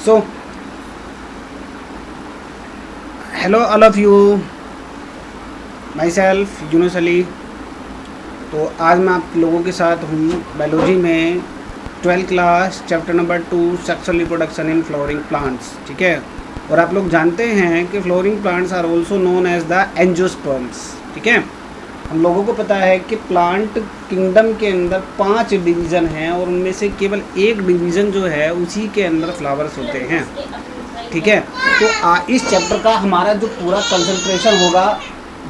So hello all of you, my self Yunus Ali. तो आज मैं आप लोगों के साथ हूँ बायोलॉजी में 12th class chapter number 2 sexual reproduction in flowering plants. ठीक है, और आप लोग जानते हैं कि flowering plants are also known as the angiosperms. ठीक है, हम लोगों को पता है कि प्लांट किंगडम के अंदर 5 डिवीज़न हैं और उनमें से केवल एक डिवीज़न जो है उसी के अंदर फ्लावर्स होते हैं। ठीक है, तो इस चैप्टर का हमारा जो पूरा कंसंट्रेशन होगा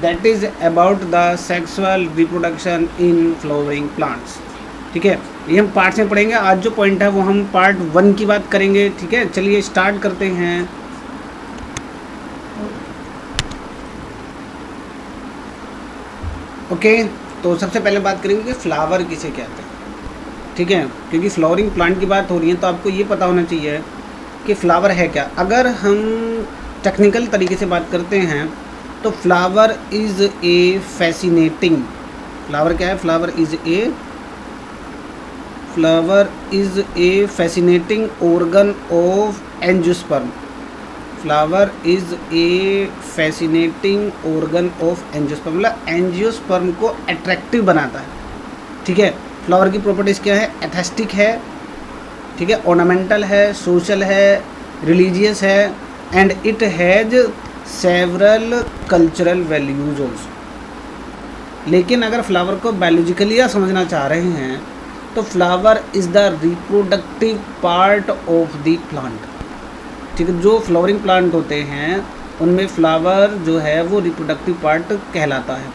that is about the sexual reproduction in flowering plants. ठीक है, ये हम पार्ट्स में पढ़ेंगे। आज जो पॉइंट है वो हम पार्ट 1 की बात करेंगे। ठीक है, चलिए स्टार्ट करते हैं। ओके, तो सबसे पहले बात करेंगे कि फ्लावर किसे कहते हैं। ठीक है, क्योंकि फ्लावरिंग प्लांट की बात हो रही है तो आपको ये पता होना चाहिए कि फ्लावर है क्या। अगर हम टेक्निकल तरीके से बात करते हैं तो flower is a fascinating, flower क्या है, flower is a fascinating organ of angiosperm. Flower is a fascinating organ of angiosperm, मतलब एंजियोस्पर्म को अट्रैक्टिव बनाता है। ठीक है, फ्लावर की प्रॉपर्टीज़ क्या है, एस्थेटिक है, ठीक है, ऑर्नामेंटल है, सोशल है, रिलीजियस है, and it has several cultural values also. लेकिन अगर फ्लावर को बायोलॉजिकली या समझना चाह रहे हैं तो flower is the reproductive part of the plant. ठीक है, जो फ्लावरिंग प्लांट होते हैं उनमें फ्लावर जो है वो रिप्रोडक्टिव पार्ट कहलाता है।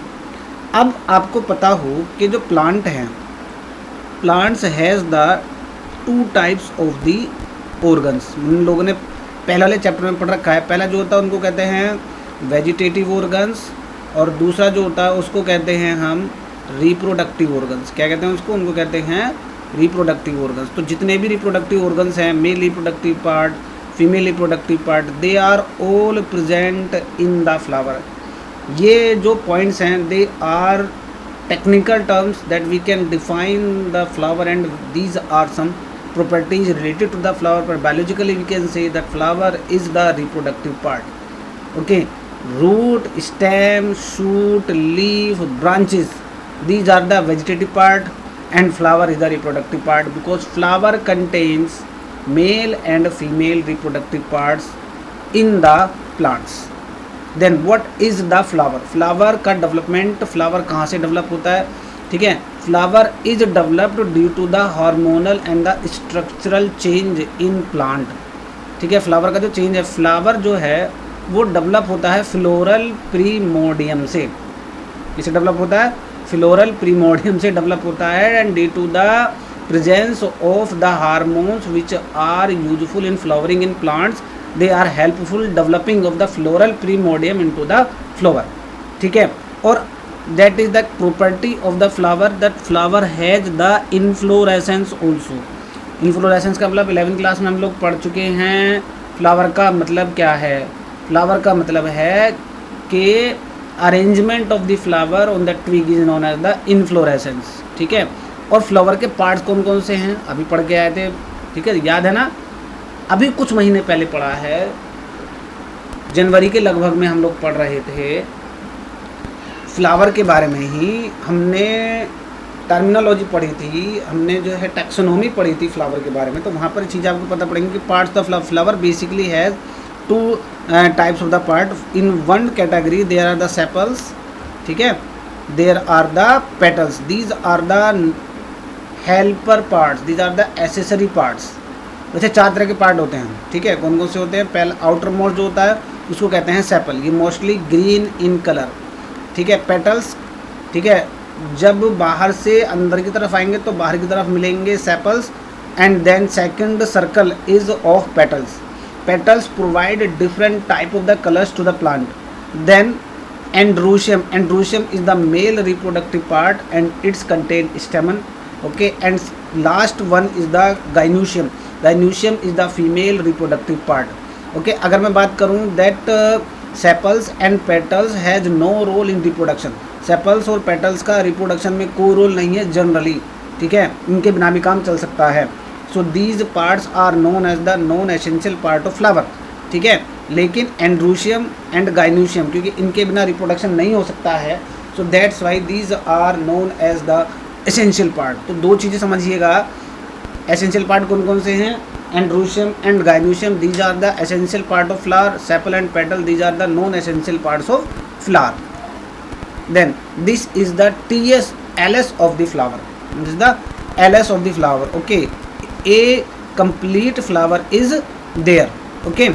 अब आपको पता हो कि जो प्लांट हैं, plants has the 2 types of the organs. उन लोगों ने पहले वाले चैप्टर में पढ़ रखा है। पहला जो होता है उनको कहते हैं वेजिटेटिव ऑर्गन्स, और दूसरा जो होता है उसको कहते हैं हम रिप्रोडक्टिव ऑर्गन्स। क्या कहते हैं उसको, उनको कहते हैं रिप्रोडक्टिव ऑर्गन्स। तो जितने भी रिप्रोडक्टिव ऑर्गन्स हैं, male reproductive part, female reproductive part, they are all present in the flower. ये जो पॉइंट्स हैं they are technical terms that we can define the flower and these are some properties related to the flower, but biologically we can say that flower is the reproductive part. Okay, root, stem, shoot, leaf, branches, these are the vegetative part and flower is the reproductive part, because flower contains male and female reproductive parts in the plants. Then what is the flower? flower का development, flower कहाँ से develop होता है? ठीक है, flower is developed due to the hormonal and the structural change in plant. ठीक है, flower का जो चेंज है, फ्लावर जो है वो डेवलप होता है फ्लोरल प्रीमोडियम से। इसे डेवलप होता है फ्लोरल प्रीमोडियम से डेवलप होता है, and due to the presence of the hormones which are useful in flowering in plants, they are helpful developing of the floral primordium into the flower. ठीक है, और that is the property of the flower that flower has the inflorescence also. inflorescence का मतलब 11th class में हम लोग पढ़ चुके हैं। फ्लावर का मतलब क्या है, फ्लावर का मतलब है कि arrangement of the flower on the twig is known as the inflorescence. ठीक है, और फ्लावर के पार्ट्स कौन कौन से हैं अभी पढ़ के आए थे। ठीक है, याद है ना, अभी कुछ महीने पहले पढ़ा है, जनवरी के लगभग में हम लोग पढ़ रहे थे फ्लावर के बारे में ही। हमने टर्मिनोलॉजी पढ़ी थी, हमने जो है टैक्सोनॉमी पढ़ी थी फ्लावर के बारे में। तो वहाँ पर चीज़ें आपको पता पड़ेंगी कि parts of flower basically has 2 types of the part. In 1 category there are the sepals, ठीक है, there are the petals, these are the helper parts, these are the accessory parts. वैसे 4 तरह के पार्ट होते हैं। ठीक है, कौन कौन से होते हैं, पहले आउटर मोस्ट जो होता है उसको कहते हैं सेपल, ये मोस्टली ग्रीन इन कलर। ठीक है, पेटल्स, ठीक है, जब बाहर से अंदर की तरफ आएंगे तो बाहर की तरफ मिलेंगे sepals, and then second circle is of petals. Petals provide different type of the colours to the plant. Then androecium, androecium is the male reproductive part and its contain stamen. Okay, and last one is the gynoecium, gynoecium is the female reproductive part. Okay, अगर मैं बात करूँ that sepals and petals has no role in reproduction, sepals और petals का reproduction में कोई role नहीं है जनरली। ठीक है, इनके बिना भी काम चल सकता है। So these parts are known as the non essential part of flower, ठीक है। लेकिन एंड्रोशियम एंड गाइनोशियम, क्योंकि इनके बिना रिप्रोडक्शन नहीं हो सकता है, so that's why these are known as the essential part. तो दो चीज़ें समझिएगा, एसेंशियल पार्ट कौन कौन से हैं, androecium and gynoecium, these are the essential part of flower, sepal and petal, these are the non essential parts of flower. Then this is the TS of the flower. This is the LS of the flower. Okay, a complete flower is there. Okay,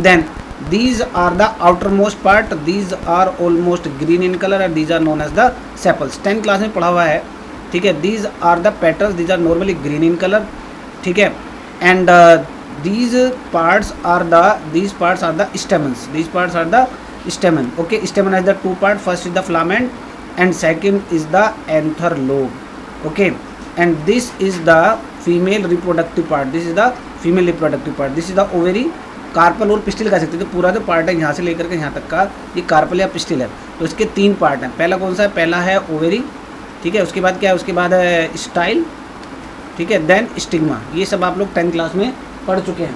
then these are the outermost part. These are almost green in color and these are known as the sepals. 10th class में पढ़ा हुआ है, ठीक है। These are the petals. These are normally green in color, ठीक है। And these parts are the stamens. These parts are the stamen. Okay, stamen has the two part. First is the filament and second is the anther lobe. Okay, and this is the female reproductive part. This is the female reproductive part. This is the ovary. Carpel और pistil कह सकते हैं। तो पूरा जो part है यहाँ से लेकर के यहाँ तक का, ये कार्पल या पिस्टिल है। तो इसके 3 पार्ट हैं। पहला कौन सा है, पहला है ओवेरी, ठीक है। उसके बाद क्या है, उसके बाद है स्टाइल, ठीक है। Then stigma. ये सब आप लोग 10th क्लास में पढ़ चुके हैं,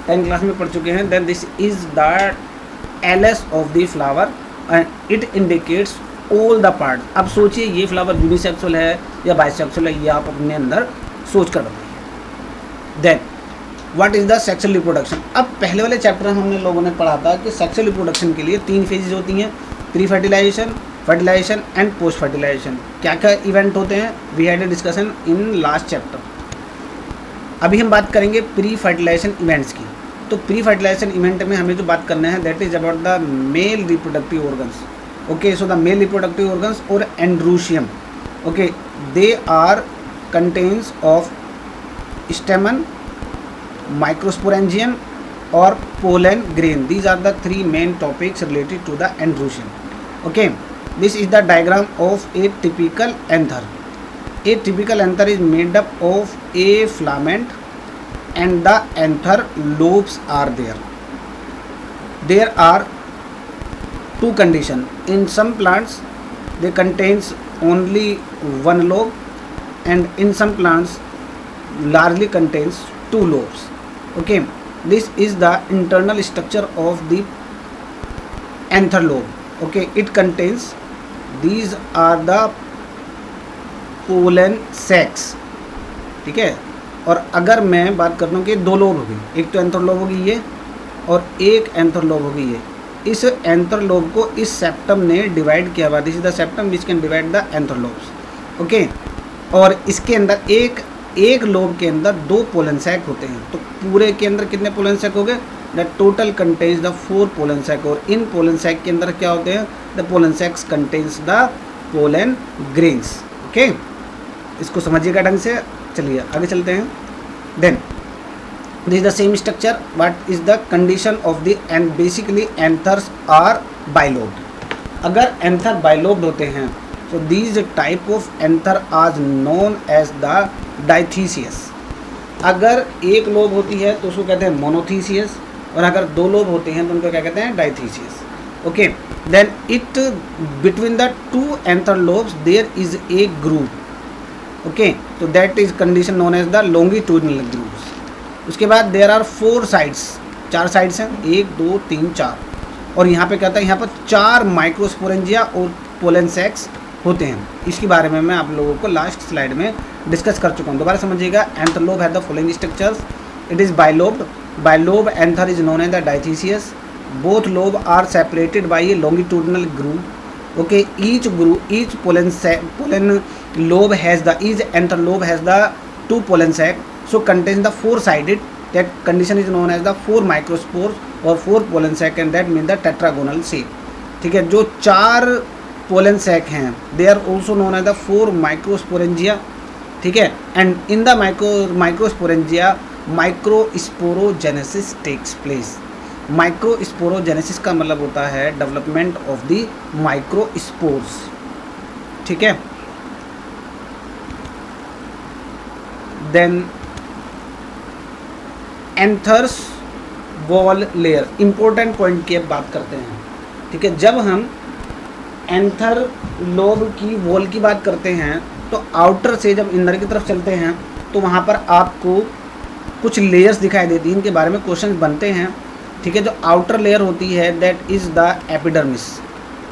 10th क्लास में पढ़ चुके हैं। Then this is the LS of the flower and it indicates all the parts. अब सोचिए ये फ्लावर यूनिसेक्सुअल है या बाइसेक्सुअल है, ये आप अपने अंदर सोच कर बताइए। Then what is the sexual reproduction. अब पहले वाले चैप्टर में हमने लोगों ने पढ़ा था कि सेक्सुअल रिप्रोडक्शन के लिए 3 फेजेज होती हैं, pre fertilization, fertilization and post fertilization. क्या क्या इवेंट होते हैं, we had a discussion in last chapter. अभी हम बात करेंगे प्री फर्टिलाइजेशन इवेंट्स की। तो प्री फर्टिलाइजेशन इवेंट में हमें जो बात करना है that is about the male reproductive organs. Okay, so the male reproductive organs और androecium, okay, they are contents of stamen, microsporangium और pollen grain. These are the 3 main topics related to the androecium. Okay, this is the diagram of a typical anther. A typical anther is made up of a filament and the anther lobes are there. There are 2 conditions. In some plants they contains only 1 lobe and in some plants largely contains 2 lobes. Okay, this is the internal structure of the anther lobe. Okay, it contains, these are the pollen sacs, ठीक है। और अगर मैं बात करता हूँ कि 2 lobe होगी, एक तो एंथर लोब होगी ये और एक एंथर लोब होगी ये। इस एंथर लोब को इस सेप्टम ने डिवाइड किया हुआ, this is the septum which can divide the anther lobes. Okay, और इसके अंदर एक लोब के अंदर 2 पोलन सैक होते हैं। तो पूरे के अंदर कितने पोलन सैक हो गए, the total contents the 4 pollen sac. और इन पोलन सैक के अंदर क्या होते हैं, the pollen sacs contents the pollen grains. Okay, इसको समझिएगा ढंग से। चलिए आगे चलते हैं। Then this is the same structure, what is the condition of the, and basically anthers are bilobed. अगर एंथर बाइलोब्ड होते हैं तो these type of anther are known as the dithecous. अगर एक लोब होती है तो उसको कहते हैं मोनोथीसियस, और अगर 2 लोब होते हैं तो उनको क्या कहते हैं, dithecous. Okay, then it between the 2 anther lobes there is a groove. Okay, तो that is condition known as the longitudinal grooves. उसके बाद देयर आर 4 साइड्स, 4 साइड्स हैं, 1 2 3 4। और यहाँ पे क्या होता है, यहाँ पर 4 माइक्रोस्पोरेंजिया और पोलन सैक्स होते हैं। इसके बारे में मैं आप लोगों को लास्ट स्लाइड में डिस्कस कर चुका हूँ, दोबारा समझिएगा। Anther lobe have the following structures, it is bilobed, bilobe anther is known as the dithecous, both lobe are separated by a longitudinal groove. Okay, each pollen lobe has the, each anther lobe has the 2 pollen sac, so contains the 4 sided, that condition is known as the 4 microspores or 4 pollen sac, and that means the tetragonal shape। ठीक है, जो 4 pollen sac हैं they are also known as the 4 microsporangia। ठीक है, and in the microsporangia microsporogenesis takes place। Microsporogenesis का मतलब होता है डेवलपमेंट ऑफ द माइक्रोस्पोर्स। ठीक है, then anthers wall layer, important point की अब बात करते हैं। ठीक है, जब हम एंथर लोब की वॉल की बात करते हैं तो आउटर से जब इंदर की तरफ चलते हैं तो वहाँ पर आपको कुछ लेयर्स दिखाई देती हैं, इनके बारे में क्वेश्चन बनते हैं। ठीक है, जो आउटर लेयर होती है दैट इज़ द एपिडर्मिस।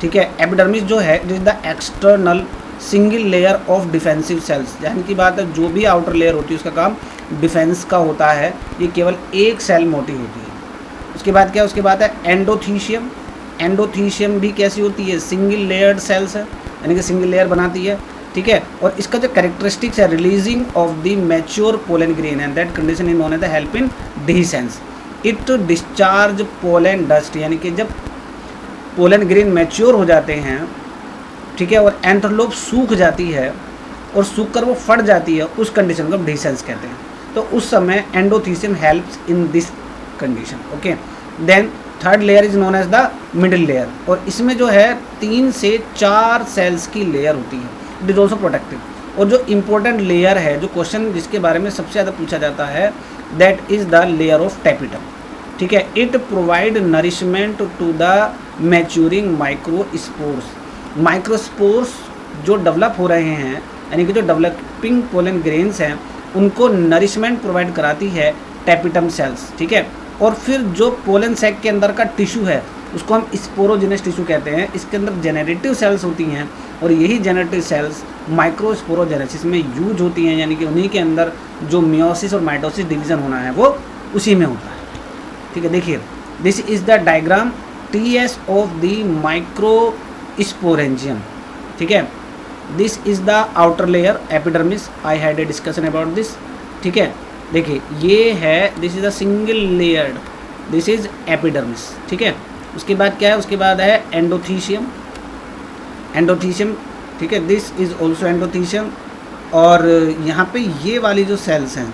ठीक है, एपिडर्मिस जो है it is the external single layer of defensive cells. यानी कि बात है, जो भी आउटर लेयर होती है उसका काम डिफेंस का होता है, ये केवल एक सेल मोटी होती है। उसके बाद क्या, उसके बाद है एंडोथीशियम। एंडोथीशियम भी कैसी होती है, सिंगल लेयर्ड सेल्स है, यानी कि सिंगल लेयर बनाती है। ठीक है, और इसका जो कैरेक्टरिस्टिक्स है, releasing of the mature pollen grain and that condition is known as the help in dehiscence. It discharge pollen dust, यानी कि जब पोलन ग्रेन मैच्योर हो जाते हैं, ठीक है, और एंथरलोप सूख जाती है और सूख कर वो फट जाती है, उस कंडीशन को डिसेंस कहते हैं। तो उस समय endothecium helps in this condition. Okay, then third layer is known as the middle layer, और इसमें जो है 3 से 4 सेल्स की लेयर होती है। It is also protective. और जो इम्पोर्टेंट लेयर है, जो क्वेश्चन जिसके बारे में सबसे ज़्यादा पूछा जाता है, that is the layer of tapetum. ठीक है, it provide nourishment to the maturing microspores. Microspores जो डेवलप हो रहे हैं, यानी कि जो डेवलपिंग पोलन ग्रेन्स हैं, उनको नरिशमेंट प्रोवाइड कराती है टैपिटम सेल्स। ठीक है, और फिर जो पोलन सैक के अंदर का टिश्यू है उसको हम स्पोरोजेनस टिश्यू कहते हैं। इसके अंदर जेनरेटिव सेल्स होती हैं, और यही जेनरेटिव सेल्स माइक्रोस्पोरोजेनेसिस में यूज होती हैं, यानी कि उन्हीं के अंदर जो मियोसिस और माइटोसिस डिवीजन होना है वो उसी में होता है। ठीक है, देखिए this is the diagram TS of the microsporangium. ठीक है, this is the outer layer epidermis, I had a discussion about this. ठीक है, देखिए ये है, this is a single layered, this is epidermis. ठीक है, उसके बाद क्या है, उसके बाद है एंडोथीशियम। एंडोथीशियम, ठीक है, दिस इज ऑल्सो एंडोथीशियम। और यहाँ पे ये वाली जो सेल्स हैं,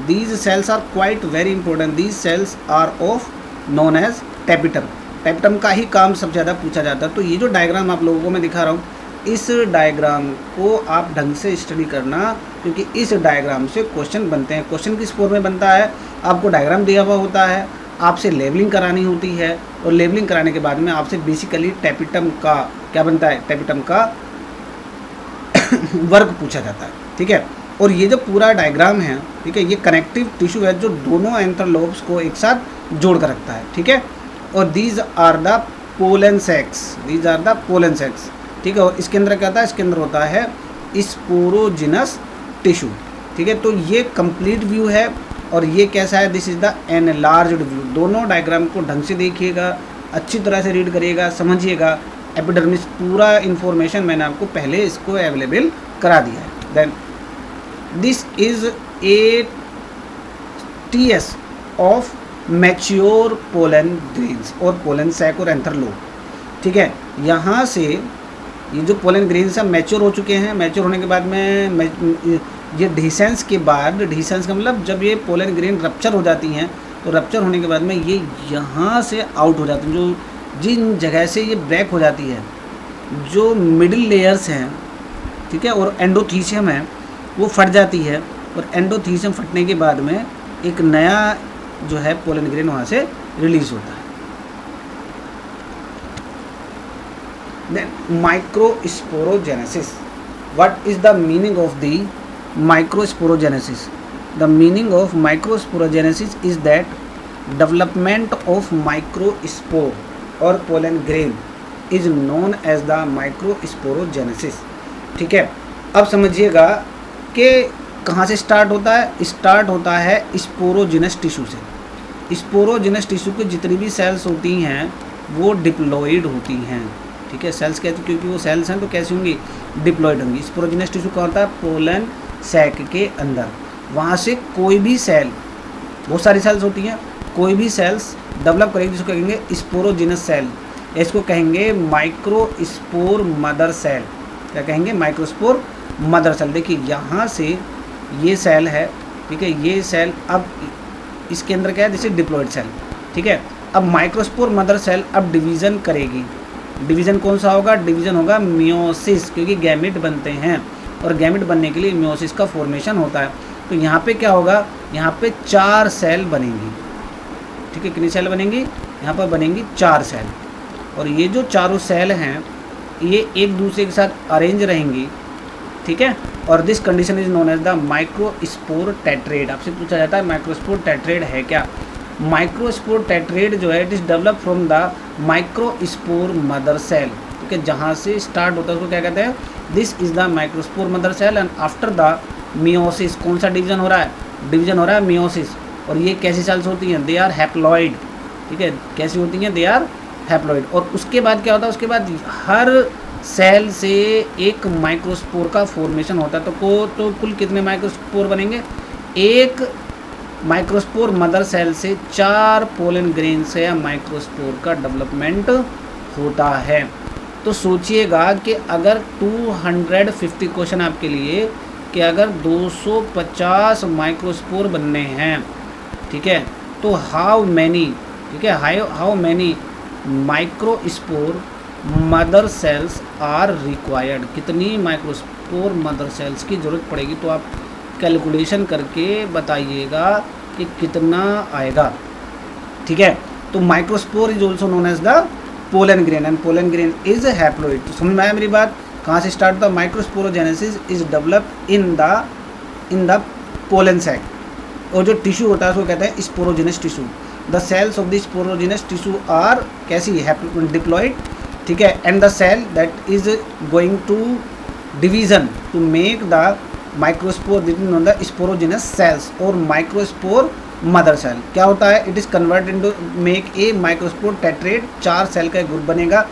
these cells are quite very important, these cells are of known as tapetum. Tapetum का ही काम सबसे ज़्यादा पूछा जाता है। तो ये जो डायग्राम आप लोगों को मैं दिखा रहा हूँ, इस डायग्राम को आप ढंग से स्टडी करना, क्योंकि इस डायग्राम से क्वेश्चन बनते हैं। क्वेश्चन किस फॉर्म में बनता है, आपको डायग्राम दिया हुआ होता है, आपसे लेबलिंग करानी होती है, और लेबलिंग कराने के बाद में आपसे बेसिकली टैपिटम का क्या बनता है, टैपिटम का वर्क पूछा जाता है। ठीक है, और ये जो पूरा डायग्राम है, ठीक है, ये कनेक्टिव टिश्यू है जो दोनों एंथरलोब्स को एक साथ जोड़ कर रखता है। ठीक है, और these are the pollen sacs, these are the pollen sacs. ठीक है, और इसके अंदर क्या होता है, इसके अंदर होता है स्पोरोजिनस टिश्यू। ठीक है, तो ये कंप्लीट व्यू है, और ये कैसा है, this is the enlarged view. दोनों डायग्राम को ढंग से देखिएगा, अच्छी तरह से रीड करिएगा, समझिएगा। एपिडर्मिस पूरा इन्फॉर्मेशन मैंने आपको पहले इसको अवेलेबल करा दिया है। Then this is a TS of mature pollen grains और पोलन सैक और एंथरलोब। ठीक है, यहाँ से ये जो पोलन ग्रेन्स हैं मैच्योर हो चुके हैं। मैच्योर होने के बाद में ये डिसेंस के बाद, डिसेंस का मतलब जब ये पोलन ग्रेन रप्चर हो जाती हैं, तो रप्चर होने के बाद में ये यहाँ से आउट हो जाती हैं। जो जिन जगह से ये ब्रेक हो जाती है, जो मिडिल लेयर्स हैं, ठीक है, और एंडोथीशियम है, वो फट जाती है, और एंडोथीशियम फटने के बाद में एक नया जो है पोलन ग्रेन वहाँ से रिलीज होता है। Then microsporogenesis, what is the meaning of the microsporogenesis? The meaning of microsporogenesis is that development of microspore or pollen grain is known as the microsporogenesis. ठीक है, अब समझिएगा कि कहाँ से स्टार्ट होता है। स्टार्ट होता है स्पोरोजिनस टिश्यू से। स्पोरोजिनस टिश्यू की जितनी भी सेल्स होती हैं वो डिप्लॉइड होती हैं। ठीक है, सेल्स कहते हैं क्योंकि वो सेल्स हैं तो कैसी होंगी, डिप्लॉइड होंगी। स्पोरोजिनस टिश्यू का होता है पोलन सैक के अंदर, वहाँ से कोई भी सेल, बहुत सारी सेल्स होती हैं, कोई भी सेल्स डेवलप करेगी जिसको कहेंगे स्पोरोजिनस सेल, इसको कहेंगे माइक्रोस्पोर मदर सेल। क्या कहेंगे, माइक्रोस्पोर मदर सेल। देखिए यहाँ से ये सेल है, ठीक है, ये सेल, अब इसके अंदर क्या है, जैसे डिप्लॉइड सेल। ठीक है, अब माइक्रोस्पोर मदर सेल अब डिवीज़न करेगी। डिवीज़न कौन सा होगा, डिवीज़न होगा मियोसिस, क्योंकि गैमेट बनते हैं, और गैमेट बनने के लिए मियोसिस का फॉर्मेशन होता है। तो यहाँ पे क्या होगा, यहाँ पे 4 सेल बनेंगी। ठीक है, कितनी सेल बनेंगी, यहाँ पर बनेंगी 4 सेल, और ये जो चारों सेल हैं ये एक दूसरे के साथ अरेंज रहेंगी। ठीक है। और this condition is known as the microspore tetrad. आपसे पूछा जाता है माइक्रोस्पोर टेट्रेड है क्या। माइक्रोस्पोर टेट्रेड जो है it is develop from the microspore mother cell, ठीक है, जहाँ से स्टार्ट होता है उसको क्या कहते हैं, this is the microspore mother cell and after the meiosis, कौन सा डिवीजन हो रहा है, डिवीजन हो रहा है मियोसिस। और ये कैसी सेल्स होती हैं, दे आर हैप्लॉइड, ठीक है, कैसी होती हैं, दे आर हैप्लॉइड। और उसके बाद क्या होता है, उसके बाद हर सेल से एक माइक्रोस्पोर का फॉर्मेशन होता है। तो कुल कितने माइक्रोस्पोर बनेंगे, एक माइक्रोस्पोर मदर सेल से 4 पोलन ग्रेन से माइक्रोस्पोर का डेवलपमेंट होता है। तो सोचिएगा कि अगर 250 क्वेश्चन आपके लिए कि अगर 250 माइक्रोस्पोर बनने हैं, ठीक है, तो हाउ मैनी, ठीक है, how many microspore mother cells are required, कितनी माइक्रोस्पोर मदर सेल्स की ज़रूरत पड़ेगी। तो आप कैलकुलेशन करके बताइएगा कि कितना आएगा, ठीक है। तो microspore is also known as the pollen grain and pollen grain is haploid. तो समझ में आया मेरी बात, कहाँ से स्टार्ट होता है, microsporogenesis is develop in the pollen sac. और जो टिश्यू होता है उसको कहते हैं sporogenous tissue. The cells of the sporogenous tissue are कैसी डिप्लॉइड, ठीक है, and the cell that is going to division to make the microspore depend on the sporogenous cells और माइक्रोस्पोर मदर सेल क्या होता है, it is convert into make a microspore tetrad. 4 cell का एक group बनेगा,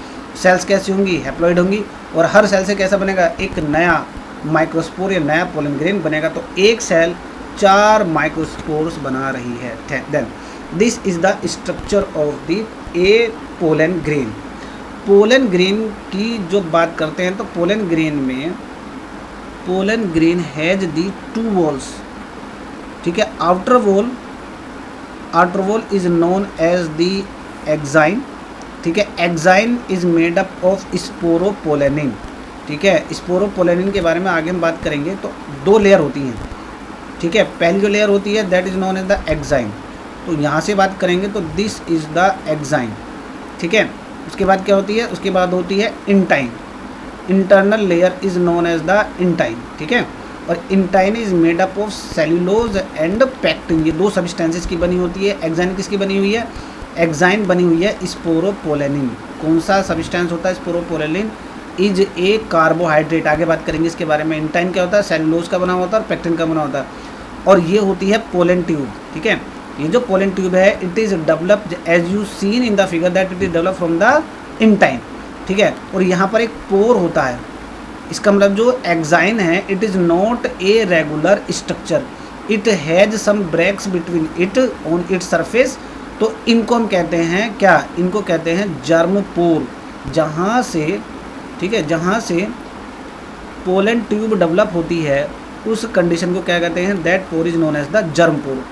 sales कैसी होंगी, haploid होंगी, और हर सेल से कैसा बनेगा, एक नया माइक्रोस्पोर या नया पोलन ग्रेन बनेगा। तो एक सेल 4 माइक्रोस्पोर्स बना रही है। Then this is the structure of the a pollen grain. Pollen grain की जो बात करते हैं तो पोलन ग्रेन में pollen grain has the 2 walls, ठीक है। Outer wall is known as the exine, ठीक है। Exine is made up of sporopollenin, ठीक है। स्पोरोपोलेनिन के बारे में आगे हम बात करेंगे। तो 2 लेयर होती हैं, ठीक है। पहली जो लेयर होती है that is known as the exine. तो यहाँ से बात करेंगे तो दिस इज द एक्साइन, ठीक है। उसके बाद क्या होती है, उसके बाद होती है intine. Internal layer is known as the intine, ठीक है। और intine is made up of cellulose and pectin, ये 2 सब्सटेंसेस की बनी होती है। एक्साइन किसकी बनी हुई है, एक्साइन बनी हुई है स्पोरोपोलेनिन। कौन सा सब्सटेंस होता है स्पोरोपोलेनिन, इज ए कार्बोहाइड्रेट। आगे बात करेंगे इसके बारे में। इंटाइन क्या होता है, सेल्यूलोज का बना होता है और पैक्टिन का बना होता है। और ये होती है पोलन ट्यूब, ठीक है। ये जो पोलन ट्यूब है it is developed as you seen in the figure that it is develop from the intine, ठीक है। और यहाँ पर एक पोर होता है, इसका मतलब जो एक्साइन है it is not a regular structure, it has some breaks between it on its surface. तो इनको हम कहते हैं क्या, इनको कहते हैं जर्म पोर। जहाँ से, ठीक है, जहाँ से पोलन ट्यूब डेवलप होती है उस कंडीशन को क्या कहते हैं, that pore is known as the germ pore,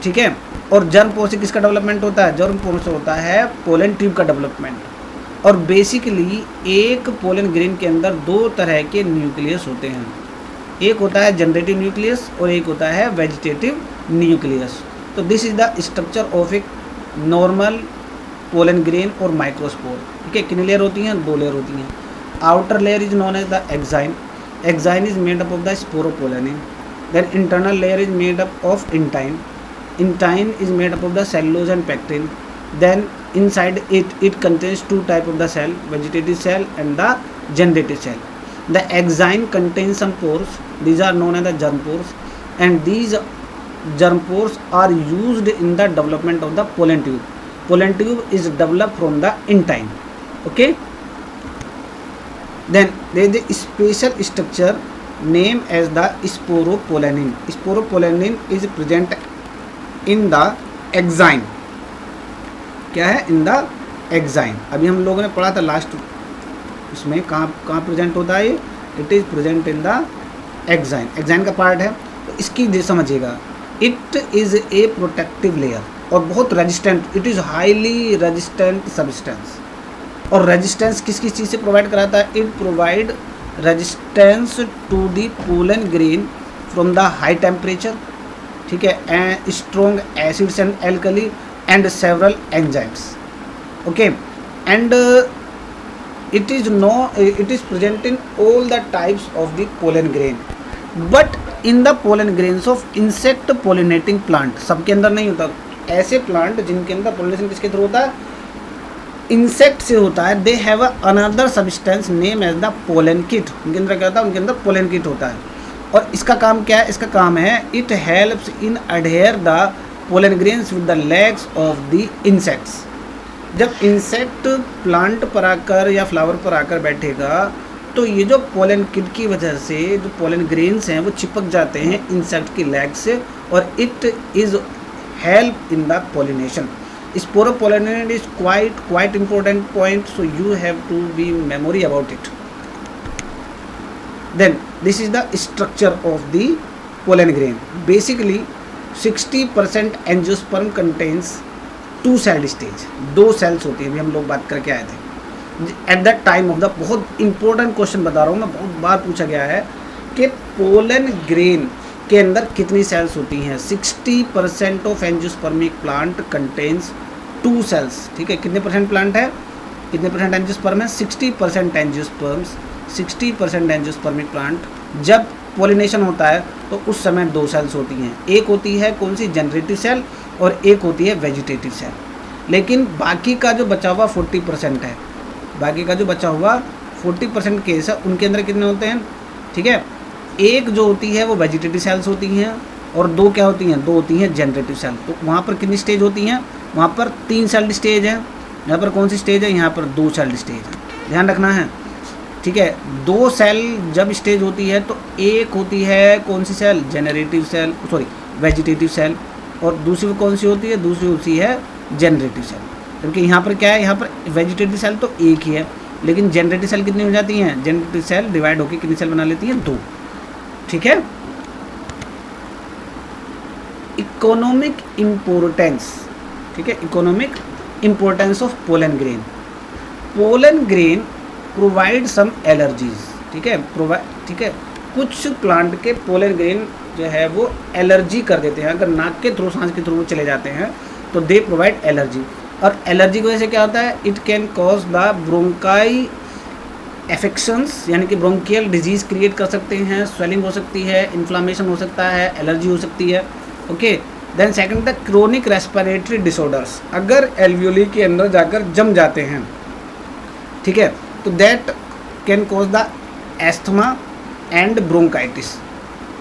ठीक है। और जर्म पोर से किसका डेवलपमेंट होता है, जर्म पोर से होता है पोलन ट्यूब का डेवलपमेंट। और बेसिकली एक पोलन ग्रेन के अंदर 2 तरह के न्यूक्लियस होते हैं, एक होता है जनरेटिव न्यूक्लियस और एक होता है वेजिटेटिव न्यूक्लियस। तो this is the structure of a normal pollen grain और माइक्रोस्पोर, ठीक है। कितनी लेयर होती हैं, 2 लेयर होती हैं। Outer layer is known as the exine, exine is made up of the sporopollenin. Then internal layer is made up of intine, intine is made up of the cellulose and pectin. Then inside it contains 2 type of the cell, vegetative cell and the generative cell. The axine contains some pores, these are known as the germ pores, and these germ pores are used in the development of the pollen tube. Pollen tube is developed from the intine, okay. Then there is a special structure named as the sporopollenin. Sporopollenin is present in the axine, क्या है, इन the exine. अभी हम लोगों ने पढ़ा था last उसमें, कहाँ प्रेजेंट होता है, it is present in the exine, exine का पार्ट है। तो इसकी समझिएगा, it is a protective layer और बहुत resistant, it is highly resistant substance. और रेजिस्टेंस किस किस चीज़ से प्रोवाइड कराता है, it provide resistance to the pollen grain from the high temperature, ठीक है, and strong acids and alkali and several enzymes, okay. And it is present in all the types of the pollen grain, but in the pollen grains of insect pollinating plant, सबके अंदर नहीं होता। ऐसे plant जिनके अंदर pollination किसके through होता है, इंसेक्ट से होता है, they have another substance name as the pollen kit. उनके अंदर क्या होता है, उनके अंदर पोलन किट होता है। और इसका काम क्या है, इसका काम है it helps in adhere the pollen grains with the legs of the insects. जब इंसेक्ट प्लांट पर आकर या फ्लावर पर आकर बैठेगा तो ये जो पोलन किट की वजह से जो पोलन ग्रेन्स हैं वो चिपक जाते हैं इंसेक्ट की लेग से, और it is help in the pollination. Sporopollination is quite important point, so you have to be memory about it. Then this is the structure of the pollen grain. Basically 60% angiosperm contains 2 celled stage, 2 cells होती हैं। अभी हम लोग बात करके आए थे at that time of the, बहुत इंपॉर्टेंट क्वेश्चन बता रहा हूँ मैं, बहुत बार पूछा गया है कि पोलन ग्रेन के अंदर कितनी सेल्स होती हैं। 60% of angiospermic plant contains 2 cells. ठीक है, कितने परसेंट प्लांट है, कितने परसेंट एंजियोस्पर्म है, 60% एंजियोस्पर्म्स, 60% एंजियोस्पर्मिक प्लांट। जब पोलिनेशन होता है तो उस समय 2 सेल्स होती हैं, एक होती है कौन सी, जनरेटिव सेल, और एक होती है वेजिटेटिव सेल। लेकिन बाकी का जो बचा हुआ 40% है, बाकी का जो बचा हुआ 40% केस है, उनके अंदर कितने होते हैं। ठीक है, एक जो होती है वो वेजिटेटिव सेल्स होती हैं और 2 क्या होती हैं, 2 होती हैं जनरेटिव सेल। तो वहाँ पर कितनी स्टेज होती हैं, वहाँ पर 3 सेल्ड स्टेज है। यहाँ पर कौन सी स्टेज है, यहाँ पर 2 सेल्ड स्टेज है, ध्यान रखना है। ठीक है, 2 सेल जब स्टेज होती है तो एक होती है कौन सी cell, generative cell, sorry vegetative cell, और दूसरी कौन सी होती है, दूसरी होती है जनरेटिव सेल। क्योंकि यहाँ पर क्या है, यहाँ पर वेजिटेटिव सेल तो एक ही है, लेकिन जनरेटिव सेल कितनी हो जाती हैं, जनरेटिव सेल डिवाइड होकर कितनी सेल बना लेती हैं, 2। ठीक है, इकोनॉमिक इम्पोर्टेंस। ठीक है, economic importance of pollen grain. Pollen grain provide some allergies. ठीक है, ठीक है, कुछ प्लांट के पोलन ग्रेन जो है वो एलर्जी कर देते हैं। अगर नाक के थ्रू, सांस के थ्रू चले जाते हैं तो दे प्रोवाइड एलर्जी। और एलर्जी की वजह से क्या होता है, it can cause the bronchi affections, यानी कि ब्रोंकियल डिजीज क्रिएट कर सकते हैं, स्वेलिंग हो सकती है, इन्फ्लामेशन हो सकता है, एलर्जी हो सकती है। Okay, then second the chronic respiratory disorders. अगर एल्वियोली के अंदर जाकर जम जाते हैं, ठीक है, तो that can cause the asthma and bronchitis.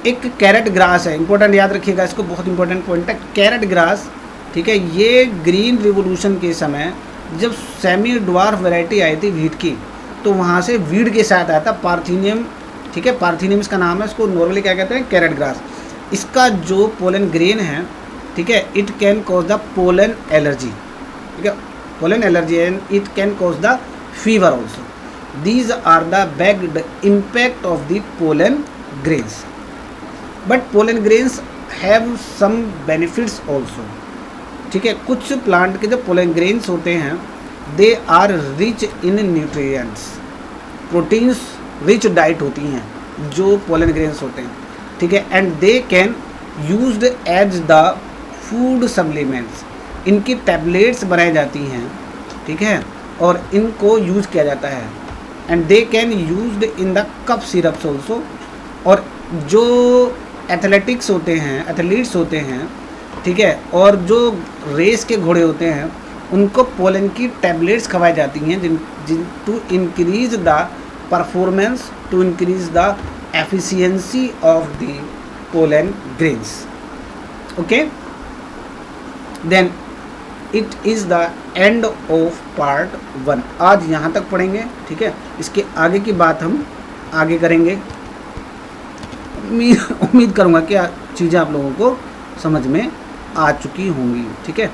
एक कैरेट ग्रास है, इंपॉर्टेंट याद रखिएगा इसको, बहुत इंपॉर्टेंट पॉइंट है कैरेट ग्रास। ठीक है, ये ग्रीन रिवोल्यूशन के समय जब सेमी ड्वार्फ वैरायटी आई थी वीट की, तो वहाँ से वीड के साथ आया था पार्थीनियम। ठीक है, पार्थीनियम इसका नाम है, इसको नॉर्मली क्या कहते हैं, कैरेट ग्रास। इसका जो पोलन ग्रेन है, ठीक है, it can cause the pollen allergy. ठीक है, pollen allergy and it can cause the fever also. These are the bad impact of the pollen grains, but pollen grains have some benefits also. ठीक है, कुछ plant के जो pollen grains होते हैं they are rich in nutrients, proteins rich diet होती हैं जो पोलन ग्रेन्स होते हैं। ठीक है, and they can used as the food supplements. इनकी टैबलेट्स बनाई जाती हैं, ठीक है, और इनको यूज़ किया जाता है। And they can used in the cup syrups also. और जो एथलेटिक्स होते हैं, एथलीट्स होते हैं, ठीक है, और जो रेस के घोड़े होते हैं, उनको पोलन की टैबलेट्स खवाई जाती हैं जिन to increase the performance, to increase the efficiency of the pollen grains. Okay, then it is the end of part 1। आज यहाँ तक पढ़ेंगे, ठीक है, इसके आगे की बात हम आगे करेंगे। उम्मीद करूँगा कि चीज़ें आप लोगों को समझ में आ चुकी होंगी। ठीक है।